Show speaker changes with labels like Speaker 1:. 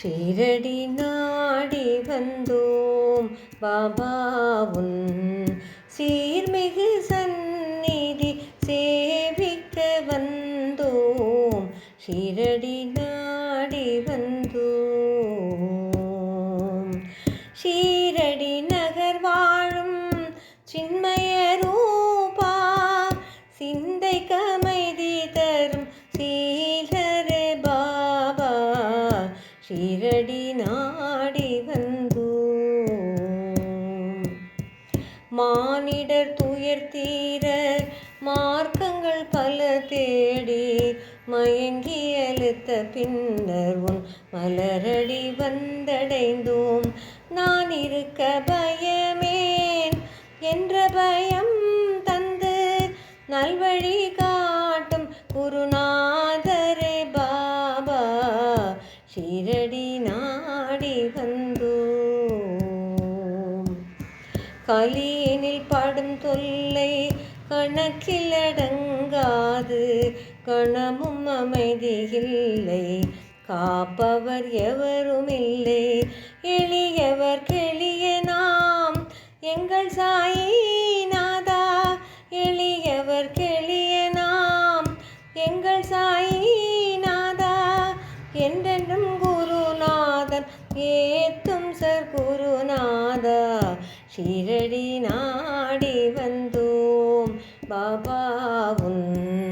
Speaker 1: ஷீரடி நாடி வந்தோம் பாபாவுன் சீர்மிகு சந்நிதி சேவிக்க வந்தோம். ஷீரடி நாடி வந்தோம். ஷீரடி நகர் வாழும் சின்மய ரூபா சிந்தைக்கு அமைதி தரும் சீலரே பாபா. ஷீரடி நாடி வந்தோம். மானிடர் துயர் தீர மார்க்கங்கள் பல தேடி மயங்கி அழுத்த பின்னர் உன் மலரடி வந்தடைந்தோம். நான் இருக்க பயமேன் என்ற பயம் தந்து நல்வழி காட்டும் குருநாதரே பாபா. ஷீரடி நாடி வந்தோம். கலியினில் படும் தொல்லை கணக்கில் அடங்காது கணமும் அமைதியில்லை காப்பவர் எவரும் இல்லை. எளியவர் கெளிய நாம் எங்கள் சாயிநாதா. எளியவர் கெளிய நாம் எங்கள் சாயிநாதா. என்றென்றும் குருநாதன் ஏத்தும் சர்க்குருநாதா. ஷீரடி நாடி வந்தோம் பாபாவுன்